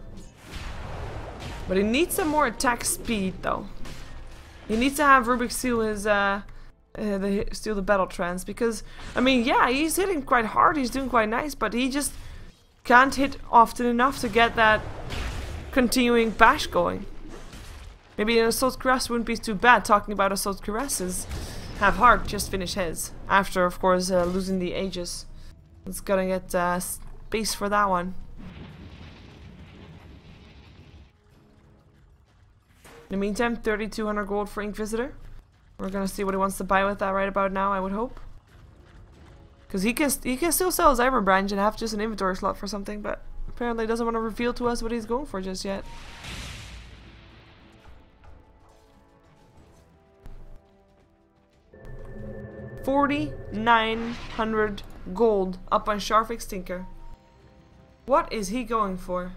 But he needs some more attack speed though. He needs to have Rubik steal his steal the battle trance, because I mean, yeah, he's hitting quite hard, he's doing quite nice, but he just can't hit often enough to get that continuing bash going. Maybe an Assault Caress wouldn't be too bad. Talking about Assault Caresses, Have Heart just finished his after, of course, losing the Aegis. It's gonna get space for that one. In the meantime, 3,200 gold for Inquisitor. We're gonna see what he wants to buy with that right about now, I would hope. Because he can still sell his Iron Branch and have just an inventory slot for something, but apparently doesn't want to reveal to us what he's going for just yet. $4,900 gold up on Sharfik's Tinker. What is he going for?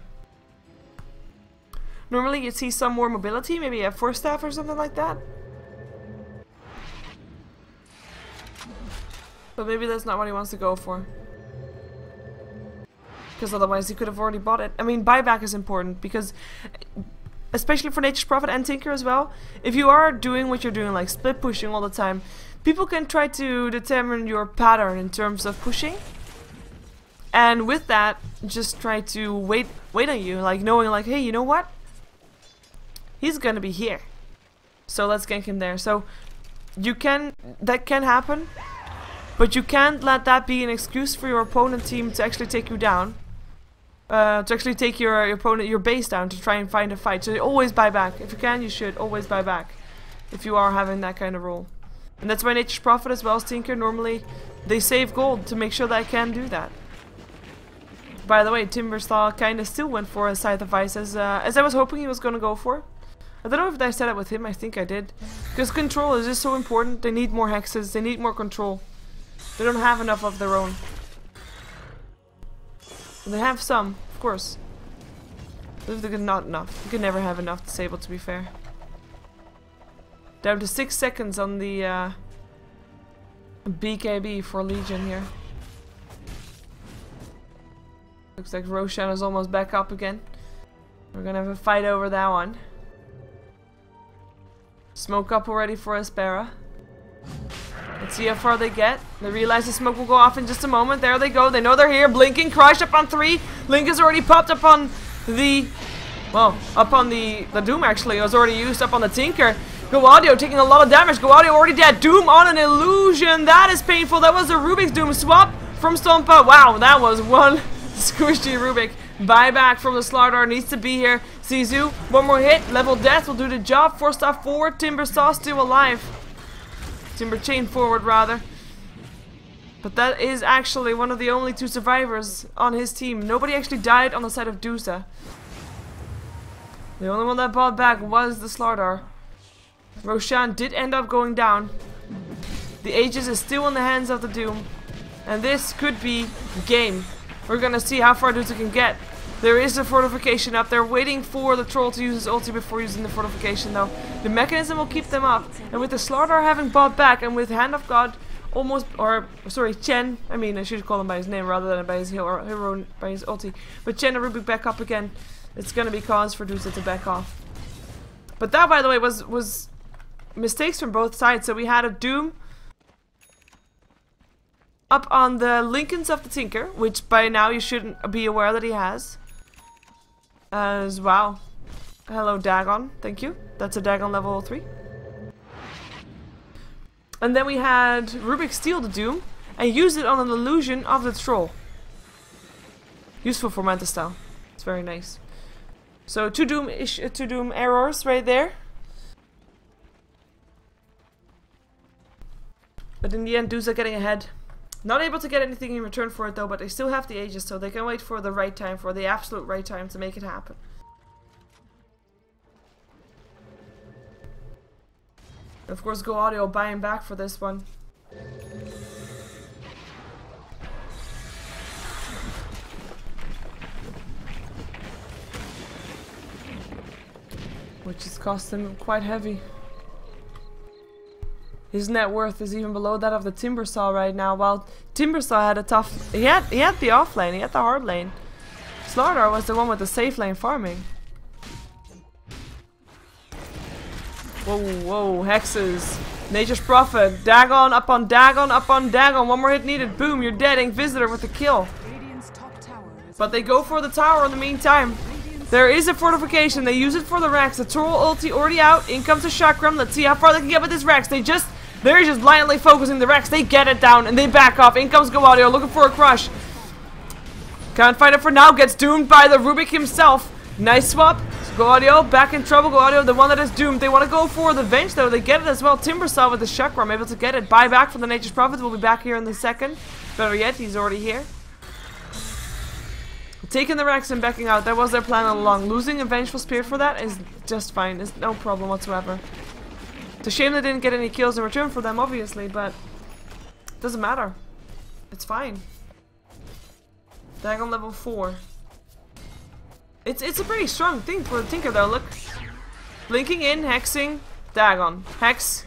Normally you'd see some more mobility, maybe a 4 staff or something like that. But maybe that's not what he wants to go for. Because otherwise he could have already bought it. I mean, buyback is important because, especially for Nature's Prophet and Tinker as well, if you are doing what you're doing, like split pushing all the time, people can try to determine your pattern in terms of pushing. And with that, just try to wait on you, like knowing like, hey, you know what? He's gonna be here. So let's gank him there. So that can happen. But you can't let that be an excuse for your opponent team to actually take you down. to actually take your opponent, your base down to try and find a fight. So you always buy back. If you can, you should always buy back. If you are having that kind of role. And that's why Nature's Prophet as well as Tinker, normally they save gold to make sure that I can do that. By the way, Timbersaw kind of still went for a Scythe of Ice as I was hoping he was going to go for. I don't know if I said it with him, I think I did. Because control is just so important. They need more hexes, they need more control. They don't have enough of their own. They have some, of course. But they're not enough. You can never have enough disabled, to be fair. Down to 6 seconds on the BKB for Legion here. Looks like Roshan is almost back up again. We're gonna have a fight over that one. Smoke up already for aSpera. Let's see how far they get. They realize the smoke will go off in just a moment. There they go. They know they're here. Blinking. Crush up on 3. Link has already popped up on the... Well, up on the Doom actually. It was already used up on the Tinker. Go Audio taking a lot of damage. Go Audio already dead. Doom on an illusion. That is painful. That was a Rubik's Doom swap from Stompa. Wow, that was one squishy Rubik. Buyback from the SLTV needs to be here. Sisu, one more hit. Level Death will do the job. 4-star forward. Timbersaw still alive. Timber Chain forward rather. But that is actually one of the only 2 survivors on his team. Nobody actually died on the side of Duza. The only one that bought back was the SLTV. Roshan did end up going down. The Aegis is still in the hands of the Doom. And this could be game. We're gonna see how far Duza can get. There is a fortification up. They're waiting for the troll to use his ulti before using the fortification though. The mechanism will keep them up. And with the SLTV having bought back and with Hand of God almost, or sorry, Chen, I mean I should call him by his name rather than by his hero, by his ulti. But Chen and Rubik back up again. It's gonna be cause for Duza to back off. But that, by the way, was mistakes from both sides. So we had a Doom up on the Lincolns of the Tinker, which by now you shouldn't be aware that he has. As wow. Hello Dagon, thank you. That's a Dagon level 3. And then we had Rubik steal the Doom and use it on an illusion of the troll. Useful for Manta style. It's very nice. So two Doom errors right there. But in the end, Duza getting ahead. Not able to get anything in return for it though, but they still have the Aegis, so they can wait for the right time, for the absolute right time to make it happen. Of course, Go Audio buying back for this one. Which has cost him quite heavy. His net worth is even below that of the Timbersaw right now. While Timbersaw had a tough... He had the off lane, he had the hard lane. SLTV was the one with the safe lane farming. Whoa, whoa, hexes. Nature's Prophet. Dagon, up on Dagon, up on Dagon. One more hit needed. Boom, you're dead. Inquisitor with the kill. But they go for the tower in the meantime. There is a fortification. They use it for the Rex. The Troll ulti already out. In comes the Chakram. Let's see how far they can get with this Rex. They're just blindly focusing the Rex. They get it down and they back off. In comes Go Audio looking for a crush. Can't find it for now. Gets doomed by the Rubik himself. Nice swap. Go Audio back in trouble. Go Audio, the one that is doomed. They want to go for the Venge though. They get it as well. Timbersaw with the Chakram able to get it. Buy back from the Nature's Prophet. We'll be back here in the second. Better yet, he's already here. Taking the Rex and backing out. That was their plan all along. Losing a Vengeful Spirit for that is just fine. It's no problem whatsoever. It's a shame they didn't get any kills in return for them, obviously, but it doesn't matter. It's fine. Dagon level 4. It's a pretty strong thing for the Tinker though, look. Blinking in, hexing, Dagon. Hex,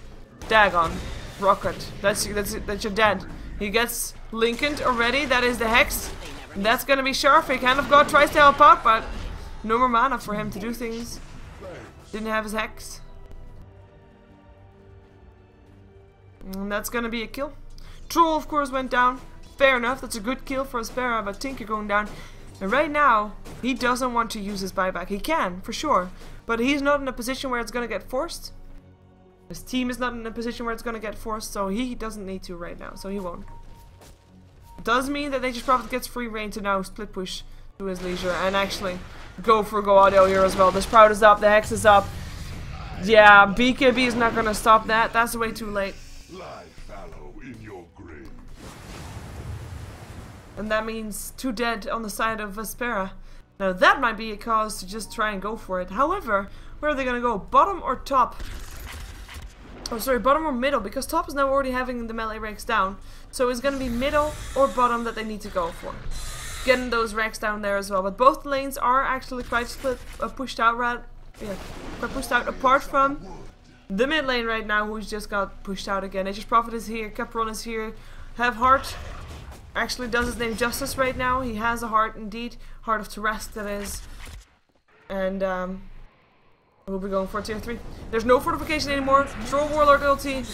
Dagon. Rocket. That's your dead. He gets Lincoln already, that is the hex. And that's gonna be Sharfik. Hand of God tries to help out, but no more mana for him to do things. Didn't have his hex. And that's gonna be a kill. Troll of course went down. Fair enough, that's a good kill for aSpera, but Tinker going down. And right now, he doesn't want to use his buyback. He can, for sure. But he's not in a position where it's gonna get forced. His team is not in a position where it's gonna get forced, so he doesn't need to right now, so he won't. Does mean that Nature's Prophet gets free reign to now split push to his leisure and actually go for go audio here as well. The Sprout is up, the Hex is up. Yeah, BKB is not gonna stop that. That's way too late. Lie fallow in your grave. And that means 2 dead on the side of aSpera. Now that might be a cause to just try and go for it. However, where are they gonna go? Bottom or top? Oh, sorry, bottom or middle, because top is now already having the melee rakes down. So it's gonna be middle or bottom that they need to go for. Getting those racks down there as well. But both lanes are actually quite split, pushed out, quite pushed out, apart from the mid lane right now, who's just got pushed out again. Nature's Prophet is here, Capron is here, Have Heart actually does his name justice right now. He has a heart indeed, Heart of Terrest that is. And we'll be going for tier 3. There's no fortification anymore. Troll Warlord ulti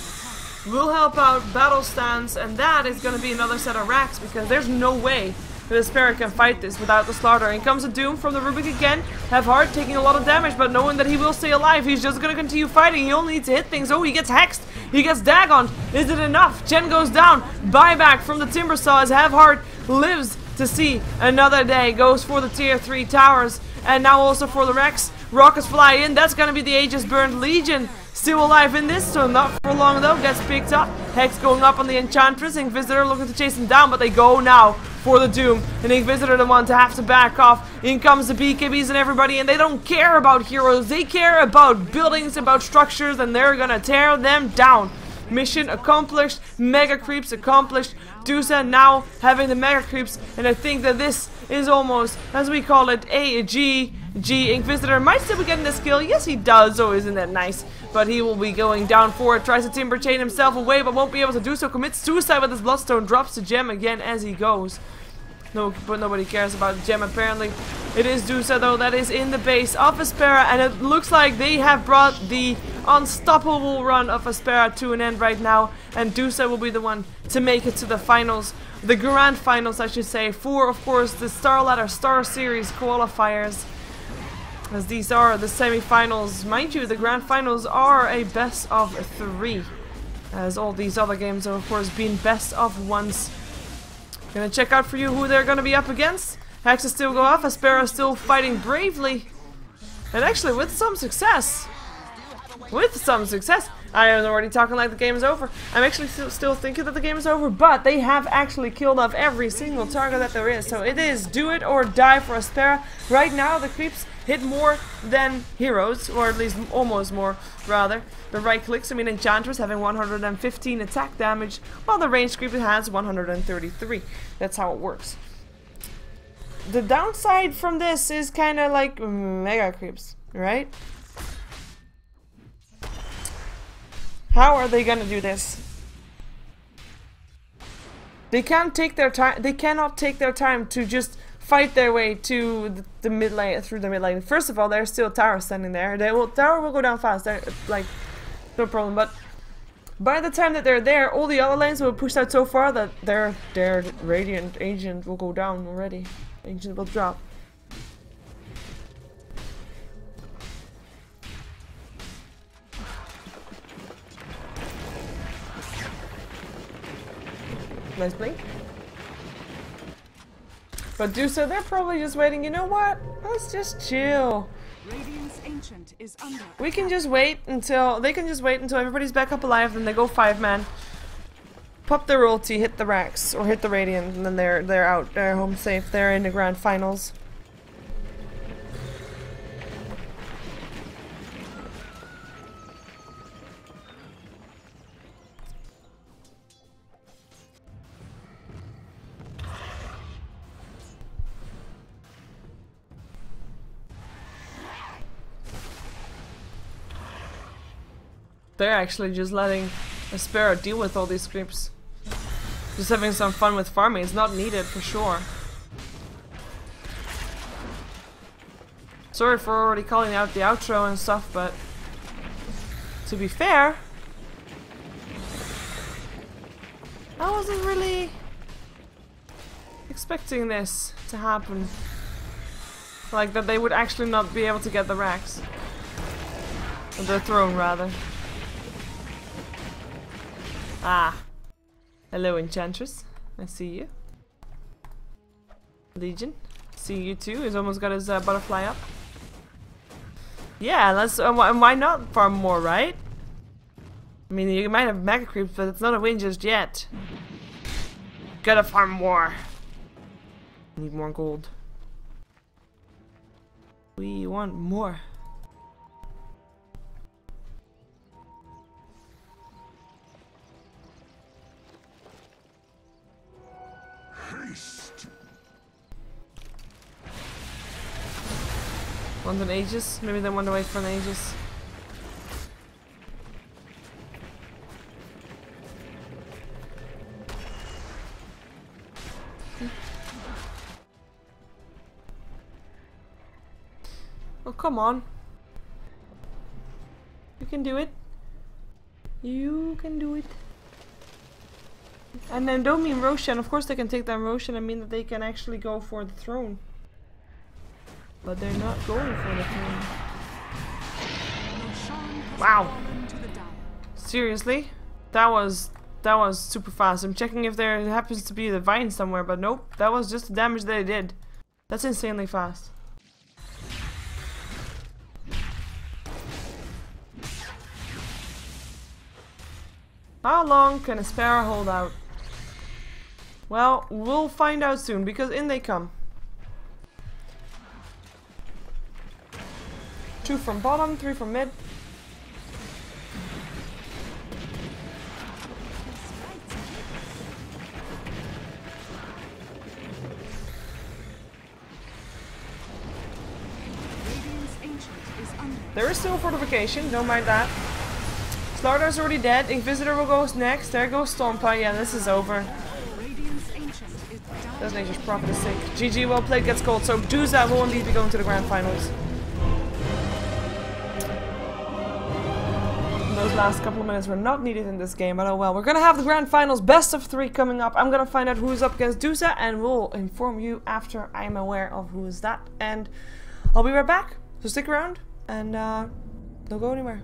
will help out, battle stance, and that is going to be another set of racks because there's no way that aSpera can fight this without the slaughter. In comes a Doom from the Rubik again. Have Heart taking a lot of damage, but knowing that he will stay alive, he's just going to continue fighting. He only needs to hit things. Oh, he gets hexed. He gets Dagoned. Is it enough? Chen goes down. Buyback from the Timbersaw as Have Heart lives to see another day. Goes for the tier 3 towers, and now also for the Rex. Rockets fly in. That's going to be the Aegis Burned Legion. Still alive in this, so not for long though. Gets picked up. Hex going up on the Enchantress. Inquisitor looking to chase him down, but they go now for the Doom. And Inquisitor the one to have to back off. In comes the BKBs and everybody, and they don't care about heroes. They care about buildings, about structures, and they're gonna tear them down. Mission accomplished. Mega creeps accomplished. Duza now having the mega creeps, and I think that this is almost, as we call it, a GG. Inquisitor might still be getting this kill. Yes, he does. Oh, isn't that nice? But he will be going down for it. Tries to Timber Chain himself away, but won't be able to do so. Commits suicide with his Bloodstone. Drops the gem again as he goes. No, but nobody cares about the gem apparently. It is Duza though that is in the base of aSpera, and it looks like they have brought the unstoppable run of aSpera to an end right now, and Duza will be the one to make it to the finals, the grand finals I should say, for of course the StarLadder Star Series qualifiers, as these are the semi-finals. Mind you, the grand finals are a best of 3, as all these other games have of course been best of 1s. Gonna check out for you who they're gonna be up against. Hexes still go off, aSpera still fighting bravely. And actually with some success. I am already talking like the game is over. I'm actually still thinking that the game is over, but they have actually killed off every single target that there is. So it is do it or die for aSpera. Right now the creeps hit more than heroes, or at least almost more, rather. The right clicks, I mean Enchantress having 115 attack damage, while the ranged creep has 133. That's how it works. The downside from this is kind of like mega creeps, right? How are they gonna do this? They can't take their time. They cannot take their time to just fight their way to the mid lane, through the mid lane. First of all, there's still tower standing there. Tower will go down fast. They're, like, no problem. But by the time that they're there, all the other lanes will be pushed out so far that their Radiant Agent will go down already. Agent will drop. Nice blink. But Duza, they're probably just waiting. You know what? Let's just chill. Radiant's Ancient is under. We can just wait until everybody's back up alive, and they go 5-man. Pop their ulti, hit the racks or hit the Radiant, and then they're out. They're home safe. They're in the grand finals. They're actually just letting aSpera deal with all these creeps. Just having some fun with farming. It's not needed for sure. Sorry for already calling out the outro and stuff, but to be fair, I wasn't really expecting this to happen. Like that they would actually not be able to get the racks. Or the throne rather. Ah. Hello Enchantress. I see you. Legion. See you too. He's almost got his butterfly up. Yeah, let's. Why not farm more, right? I mean, you might have mega creeps, but it's not a win just yet. Gotta farm more. Need more gold. We want more. Haste. Want an Aegis? Maybe they want to wait for an Aegis. Oh, come on. You can do it. You can do it. And then don't mean Roshan. Of course they can take down Roshan and mean that they can actually go for the throne. But they're not going for the throne. Wow. Seriously? That was super fast. I'm checking if there happens to be a vine somewhere, but nope. That was just the damage they did. That's insanely fast. How long can aSpera hold out? Well, we'll find out soon, because in they come. 2 from bottom, 3 from mid. There is still fortification, don't mind that. SLTV's already dead. Inquisitor will go next. There goes Stormpa. Yeah, this is over. That's Nature's Prophet is sick. GG, well played, gets gold. So Duza will indeed be going to the grand finals. And those last couple of minutes were not needed in this game, but oh well. We're gonna have the grand finals, best of 3 coming up. I'm gonna find out who is up against Duza, and we'll inform you after I'm aware of who is that. And I'll be right back. So stick around, and don't go anywhere.